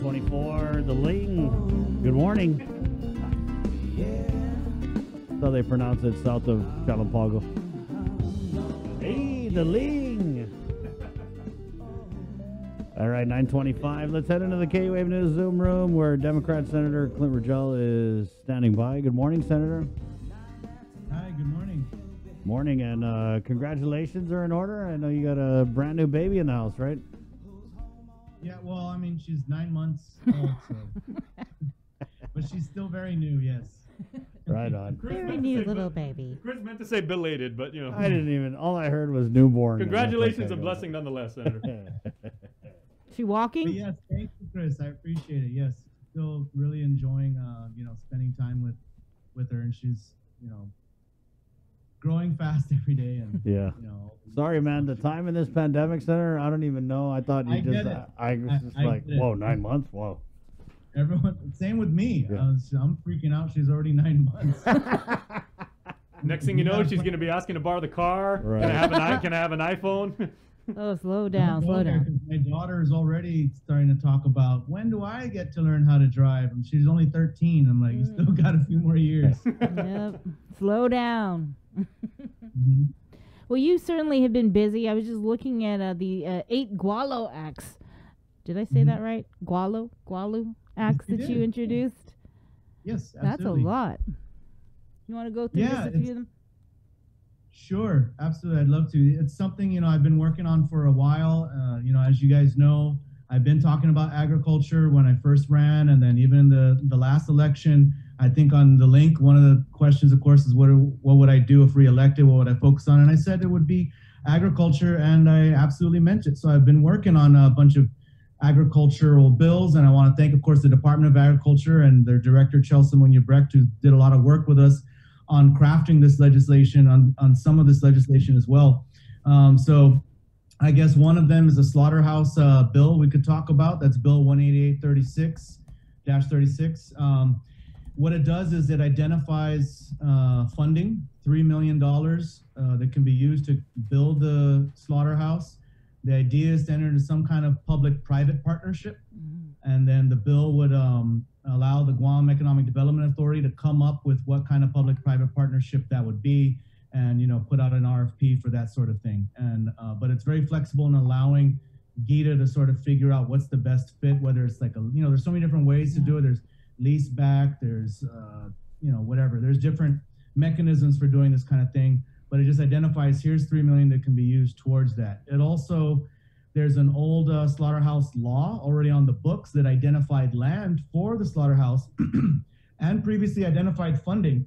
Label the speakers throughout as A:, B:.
A: 924, the Ling. Good morning. That's how they pronounce it south of Calapago. Hey, the Ling. All right, 925. Let's head into the K-Wave News Zoom room where Democrat Senator Clynt Ridgell is standing by. Good morning, Senator.
B: Hi, good morning.
A: Morning, and congratulations are in order. I know you got a brand new baby in the house, right?
B: Yeah, well, I mean, she's 9 months old, so. But she's still very new, yes.
A: Right on.
C: Very new little baby.
D: Chris meant to say belated, but, you know.
A: I didn't even, all I heard was newborn.
D: Congratulations and blessing nonetheless, Senator.
C: She walking?
B: But yes, thank you, Chris. I appreciate it. Yes, still really enjoying, spending time with her, and she's, growing fast every day. And
A: yeah. Sorry, man. The time in this pandemic, Senator, I don't even know. I thought you just, I was just like, whoa, 9 months? Whoa.
B: Everyone, same with me.
A: Yeah.
B: I'm freaking out. She's already 9 months.
D: Next thing you know, she's going to be asking to borrow the car.
A: Right.
D: Can I have an iPhone?
C: Oh, slow down, slow down.
B: My daughter is already starting to talk about, when do I get to learn how to drive? And she's only 13. I'm like, you still got a few more years.
C: Yep. Slow down.
B: Mm-hmm.
C: Well, you certainly have been busy. I was just looking at the 8 Gualo acts. Did I say that right? Gualo acts
B: You
C: that
B: did.
C: you introduced?
B: Yes,
C: That's
B: absolutely.
C: a lot. You want to go through just a few of them?
B: Sure, absolutely. I'd love to. It's something, I've been working on for a while. As you guys know, I've been talking about agriculture when I first ran, and then even in the last election. I think on the link, one of the questions, of course, is what would I do if reelected? What would I focus on? And I said it would be agriculture, and I absolutely meant it. So I've been working on a bunch of agricultural bills, and I want to thank, of course, the Department of Agriculture and their director, Chelsea Munya-Brecht, who did a lot of work with us on crafting this legislation, on some of this legislation as well. So I guess one of them is a slaughterhouse bill we could talk about. That's Bill 18836-36. What it does is it identifies funding, $3 million that can be used to build the slaughterhouse. The idea is to enter into some kind of public-private partnership, and then the bill would allow the Guam Economic Development Authority to come up with what kind of public-private partnership that would be, and put out an RFP for that sort of thing. And but it's very flexible in allowing GITA to sort of figure out what's the best fit, whether it's like there's so many different ways to do it. There's lease back, there's whatever. There's different mechanisms for doing this kind of thing, but it just identifies here's $3 million that can be used towards that. It also, there's an old slaughterhouse law already on the books that identified land for the slaughterhouse and previously identified funding.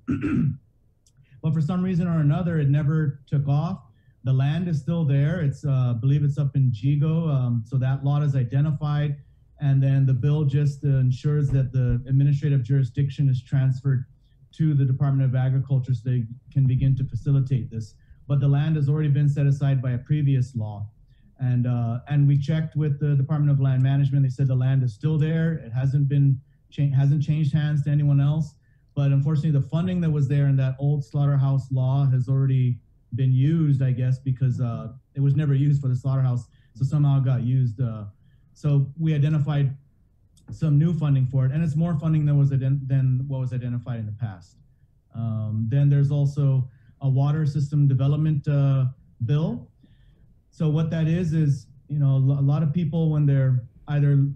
B: But for some reason or another, it never took off. The land is still there. It's, I believe it's up in Jigo. So that lot is identified. And then the bill just ensures that the administrative jurisdiction is transferred to the Department of Agriculture so they can begin to facilitate this. But the land has already been set aside by a previous law. And we checked with the Department of Land Management. They said the land is still there. It hasn't changed hands to anyone else. But unfortunately, the funding that was there in that old slaughterhouse law has already been used, I guess, because it was never used for the slaughterhouse. So somehow it got used. So we identified some new funding for it, and it's more funding than what was identified in the past. Then there's also a water system development bill. So what that is a lot of people, when they're a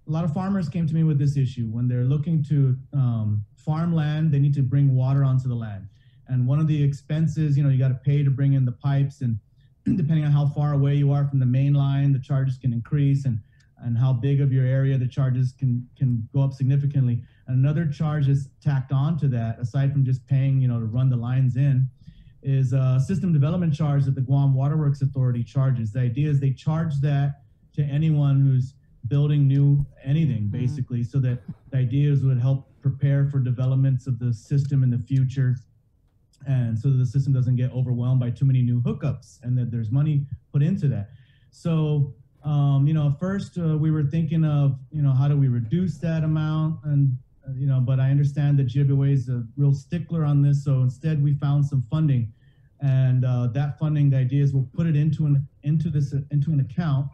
B: lot of farmers came to me with this issue. When they're looking to farm land, they need to bring water onto the land. And one of the expenses, you got to pay to bring in the pipes, and depending on how far away you are from the main line, the charges can increase, and how big of your area, the charges can go up significantly. Another charge is tacked on to that, aside from just paying, to run the lines in, is a system development charge that the Guam Waterworks Authority charges. The idea is they charge that to anyone who's building new anything, basically, so that the idea is would help prepare for developments of the system in the future, and so that the system doesn't get overwhelmed by too many new hookups, and that there's money put into that. So first we were thinking of, how do we reduce that amount? And, but I understand that GWA is a real stickler on this. So instead we found some funding, and that funding, the idea is we'll put it into an account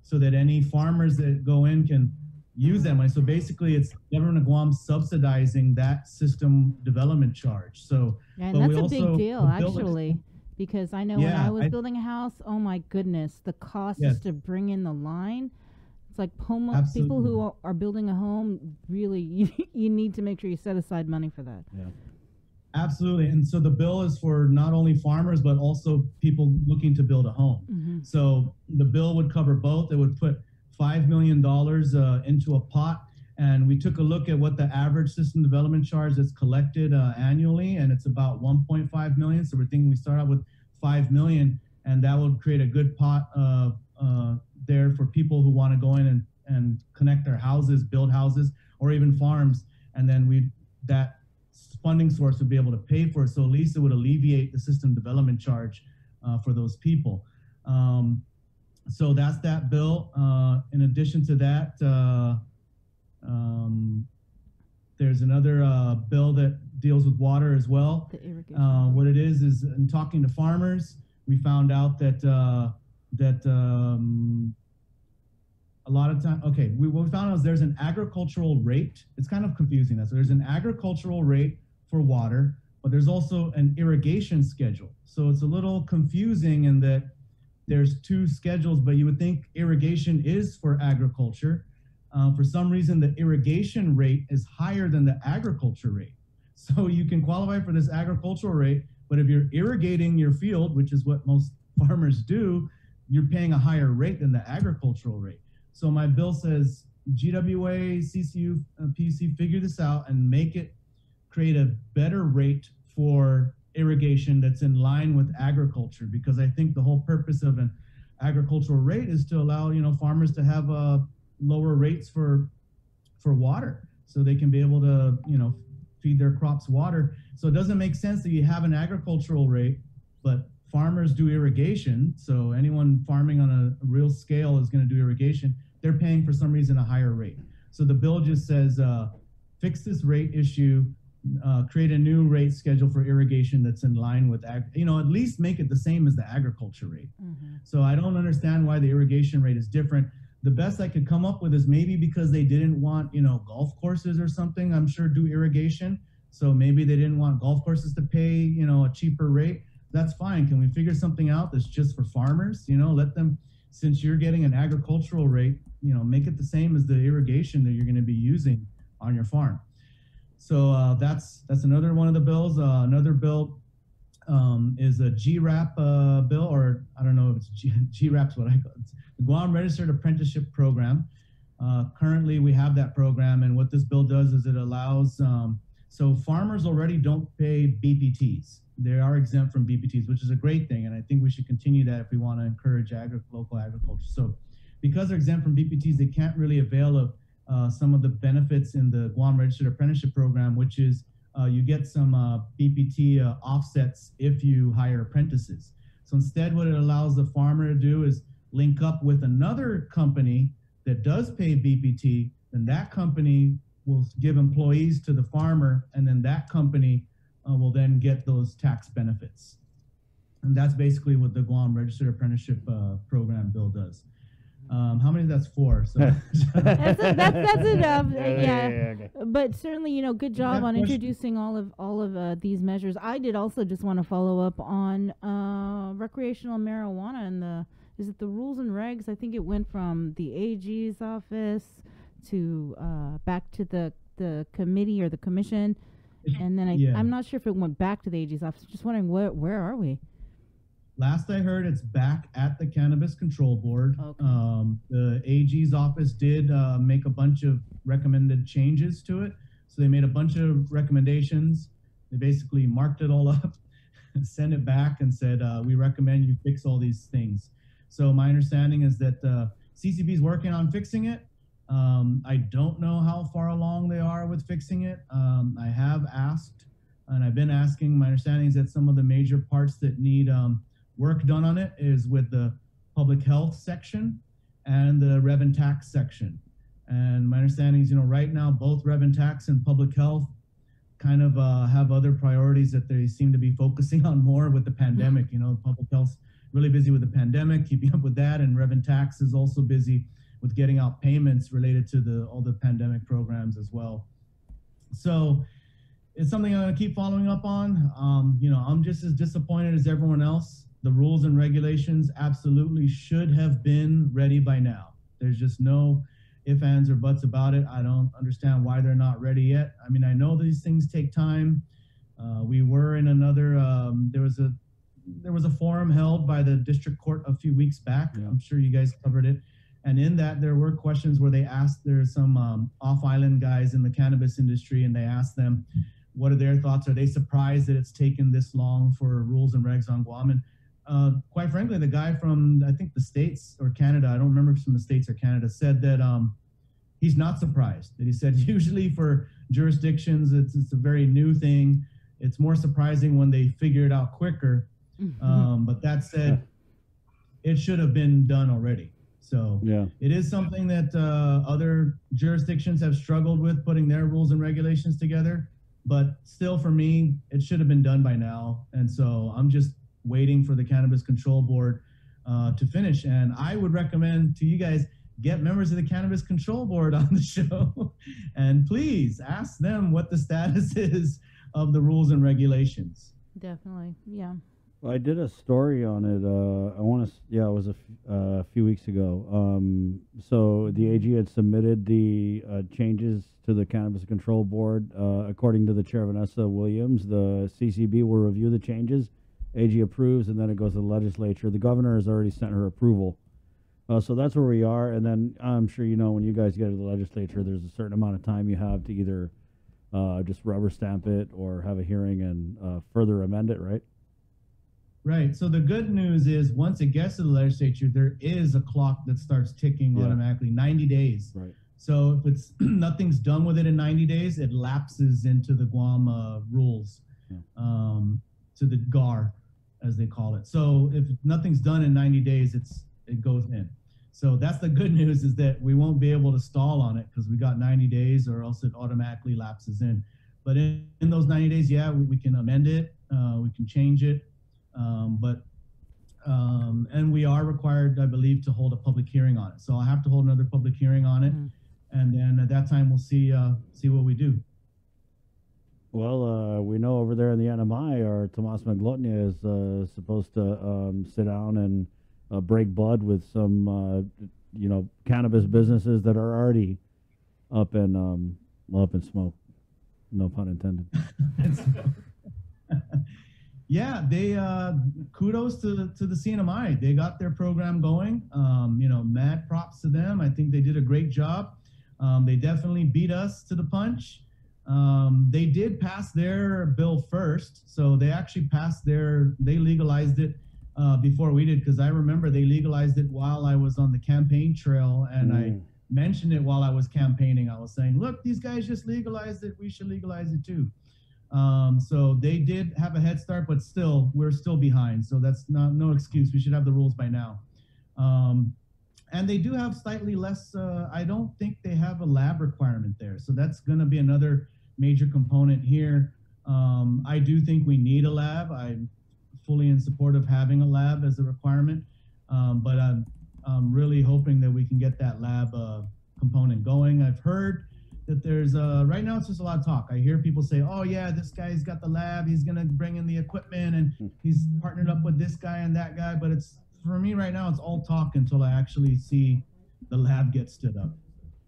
B: so that any farmers that go in can use that money. So basically, it's government of Guam subsidizing that system development charge. So,
C: And
B: but
C: that's
B: we
C: a
B: also,
C: big deal,
B: the bill
C: actually, because I know when
B: Yeah,
C: I was building a house, oh my goodness, the cost
B: Yes.
C: just to bring in the line. It's like people
B: Absolutely.
C: who are building a home, really, you need to make sure you set aside money for that.
A: Yeah.
B: Absolutely. And so the bill is for not only farmers, but also people looking to build a home.
C: Mm-hmm.
B: So the bill would cover both. It would put $5 million into a pot. And we took a look at what the average system development charge that's collected annually, and it's about 1.5 million. So we're thinking we start out with 5 million, and that would create a good pot there for people who want to go in and connect their houses, build houses, or even farms. And then that funding source would be able to pay for it. So at least it would alleviate the system development charge for those people. So that's that bill. In addition to that, there's another bill that deals with water as well.
C: The irrigation.
B: What it is in talking to farmers, we found out that a lot of time, what we found out is there's an agricultural rate. It's kind of confusing. So there's an agricultural rate for water, but there's also an irrigation schedule. So it's a little confusing in that there's two schedules, but you would think irrigation is for agriculture. For some reason, the irrigation rate is higher than the agriculture rate. So you can qualify for this agricultural rate, but if you're irrigating your field, which is what most farmers do, you're paying a higher rate than the agricultural rate. So my bill says GWA, CCU, PC, figure this out and create a better rate for irrigation that's in line with agriculture, because I think the whole purpose of an agricultural rate is to allow, farmers to have lower rates for water, so they can be able to, feed their crops water. So it doesn't make sense that you have an agricultural rate, but farmers do irrigation. So anyone farming on a real scale is going to do irrigation. They're paying for some reason a higher rate. So the bill just says, fix this rate issue, create a new rate schedule for irrigation that's in line with, at least make it the same as the agriculture rate.
C: Mm-hmm.
B: So I don't understand why the irrigation rate is different. The best I could come up with is maybe because they didn't want, golf courses or something, I'm sure, do irrigation. So maybe they didn't want golf courses to pay, a cheaper rate. That's fine. Can we figure something out that's just for farmers? Let them, since you're getting an agricultural rate, make it the same as the irrigation that you're going to be using on your farm. So that's another one of the bills. Another bill is a GRAP bill, or I don't know if it's GRAP's what I call it. It's the Guam Registered Apprenticeship Program. Currently, we have that program, and what this bill does is it allows, so farmers already don't pay BPTs. They are exempt from BPTs, which is a great thing, and I think we should continue that if we want to encourage local agriculture. So because they're exempt from BPTs, they can't really avail of some of the benefits in the Guam Registered Apprenticeship Program, which is you get some BPT offsets if you hire apprentices. So instead, what it allows the farmer to do is link up with another company that does pay BPT, then that company will give employees to the farmer, and then that company will then get those tax benefits. And that's basically what the Guam Registered Apprenticeship Program bill does. How many? That's four. So
C: that's enough. Yeah.
A: Okay.
C: But certainly, good job on
B: question?
C: introducing all of these measures. I did also just want to follow up on recreational marijuana and is it the rules and regs? I think it went from the AG's office to back to the committee or the commission, and then I'm not sure if it went back to the AG's office. Just wondering where are we?
B: Last I heard, it's back at the Cannabis Control Board.
C: Okay.
B: The AG's office did make a bunch of recommended changes to it. So they made a bunch of recommendations. They basically marked it all up, sent it back, and said, we recommend you fix all these things. So my understanding is that CCB is working on fixing it. I don't know how far along they are with fixing it. I have asked, and I've been asking. My understanding is that some of the major parts that need work done on it is with the public health section and the rev and tax section. And my understanding is, right now, both rev and tax and public health kind of have other priorities that they seem to be focusing on more with the pandemic. Public health's really busy with the pandemic, keeping up with that, and rev and tax is also busy with getting out payments related to all the pandemic programs as well. So it's something I'm going to keep following up on. I'm just as disappointed as everyone else. The rules and regulations absolutely should have been ready by now. There's just no ifs, ands, or buts about it. I don't understand why they're not ready yet. I mean, I know these things take time. We were in another, there was a forum held by the district court a few weeks back. Yeah. I'm sure you guys covered it. And in that, there were questions where they asked, there's some off-island guys in the cannabis industry, and they asked them, what are their thoughts? Are they surprised that it's taken this long for rules and regs on Guam? And quite frankly, the guy from, I think, the States or Canada, I don't remember if it's from the States or Canada, said that he's not surprised. That he said usually for jurisdictions, it's a very new thing. It's more surprising when they figure it out quicker. But that said, it should have been done already. So yeah, it is something that other jurisdictions have struggled with putting their rules and regulations together. But still, for me, it should have been done by now. And so I'm just waiting for the Cannabis Control Board to finish. And I would recommend to you guys, get members of the Cannabis Control Board on the show and please ask them what the status is of the rules and regulations.
C: Definitely, yeah.
A: Well, I did a story on it. It was a few weeks ago. So the AG had submitted the changes to the Cannabis Control Board. According to the chair, Vanessa Williams, the CCB will review the changes. AG approves, and then it goes to the legislature. The governor has already sent her approval. So that's where we are. And then I'm sure you know when you guys get to the legislature, there's a certain amount of time you have to either just rubber stamp it or have a hearing and further amend it, right?
B: Right. So the good news is once it gets to the legislature, there is a clock that starts ticking automatically, 90 days. Right. So if it's nothing's done with it in 90 days, it lapses into the Guam rules, to the GAR, as they call it. So if nothing's done in 90 days, it goes in. So that's the good news, is that we won't be able to stall on it because we got 90 days or else it automatically lapses in. But in those 90 days, yeah, we can amend it, we can change it. And we are required, I believe, to hold a public hearing on it. So I'll have to hold another public hearing on it. And then at that time, we'll see what we do.
A: Well, we know over there in the NMI, our Tomas Maglotnia is supposed to sit down and break bud with some, cannabis businesses that are already up in smoke. No pun intended.
B: Yeah, they kudos to the CNMI. They got their program going. Mad props to them. I think they did a great job. They definitely beat us to the punch. They did pass their bill first, so they actually they legalized it before we did, because I remember they legalized it while I was on the campaign trail, and I mentioned it while I was campaigning. I was saying, look, these guys just legalized it. We should legalize it too. So they did have a head start, but still, we're still behind. So that's no excuse. We should have the rules by now. And they do have slightly less, I don't think they have a lab requirement there. So that's going to be another major component here. I do think we need a lab. I'm fully in support of having a lab as a requirement. But I'm really hoping that we can get that lab component going. I've heard that there's right now it's just a lot of talk. I hear people say, oh yeah, this guy's got the lab, he's gonna bring in the equipment, and he's partnered up with this guy and that guy, but it's, for me right now, it's all talk until I actually see the lab get stood up.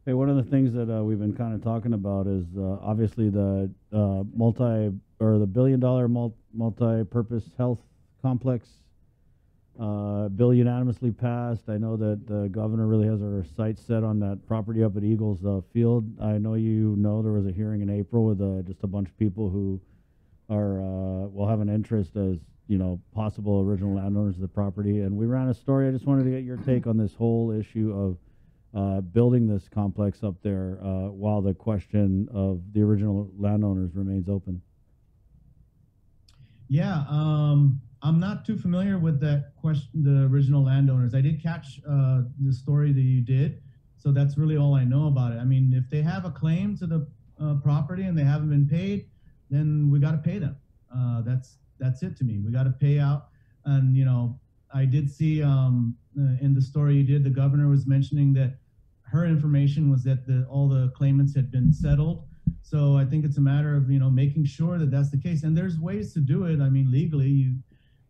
A: Hey, one of the things that we've been kind of talking about is obviously the the billion-dollar multi-purpose health complex bill unanimously passed. I know that the governor really has her sights set on that property up at Eagles Field. I know there was a hearing in April with just a bunch of people who are will have an interest as possible original landowners of the property. And we ran a story. I just wanted to get your take on this whole issue of building this complex up there while the question of the original landowners remains open.
B: Yeah, I'm not too familiar with that question, the original landowners. I did catch the story that you did, so that's really all I know about it. I mean, if they have a claim to the property and they haven't been paid, then we got to pay them. That's it to me. We got to pay out. And I did see in the story you did, the governor was mentioning that her information was that all the claimants had been settled. So I think it's a matter of, making sure that that's the case. And there's ways to do it. I mean, legally,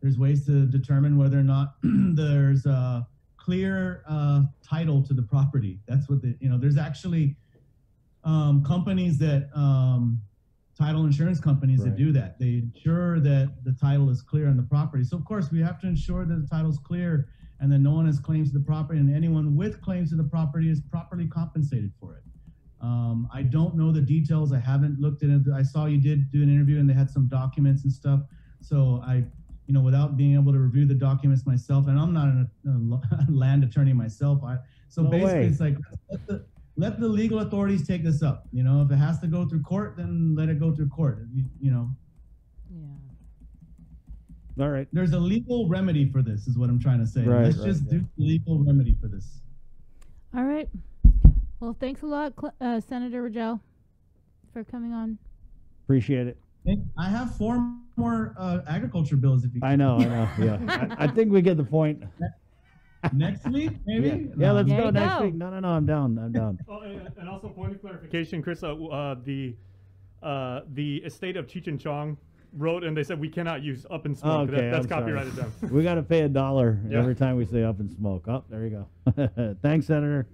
B: there's ways to determine whether or not there's a clear title to the property. That's what there's actually companies that, title insurance companies that do that. They ensure that the title is clear on the property. So of course we have to ensure that the title is clear and that no one has claims to the property, and anyone with claims to the property is properly compensated for it. I don't know the details. I haven't looked at it. I saw you did do an interview and they had some documents and stuff. So without being able to review the documents myself, and I'm not a land attorney myself. It's like, let the legal authorities take this up. If it has to go through court, then let it go through court.
C: Yeah.
A: All right.
B: There's a legal remedy for this, is what I'm trying to say.
A: Right,
B: Let's just do the legal remedy for this.
C: All right. Well, thanks a lot, Senator Ridgell, for coming on.
A: Appreciate it.
B: I have 4 more agriculture bills. If you
A: I know. Yeah. I think we get the point.
B: Next week, maybe?
A: Yeah, let's
C: There
A: go
C: you
A: next
C: go.
A: week. No, I'm down.
D: Oh, and also point of clarification, Chris, the estate of Cheech and Chong wrote, and they said we cannot use Up in Smoke.
A: Okay,
D: That's
A: I'm sorry.
D: copyrighted them.
A: We got to pay $1
D: Yeah.
A: every time we say Up in Smoke. Oh, there you go. Thanks, Senator.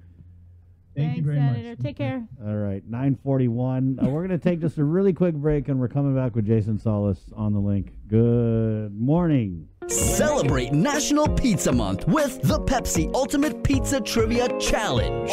B: Thank you
C: Thanks,
B: very
C: Senator.
B: much.
C: Take care.
A: All right, 9:41. We're going to take just a really quick break, and we're coming back with Jason Salas on the link. Good morning.
E: Celebrate National Pizza Month with the Pepsi Ultimate Pizza Trivia Challenge.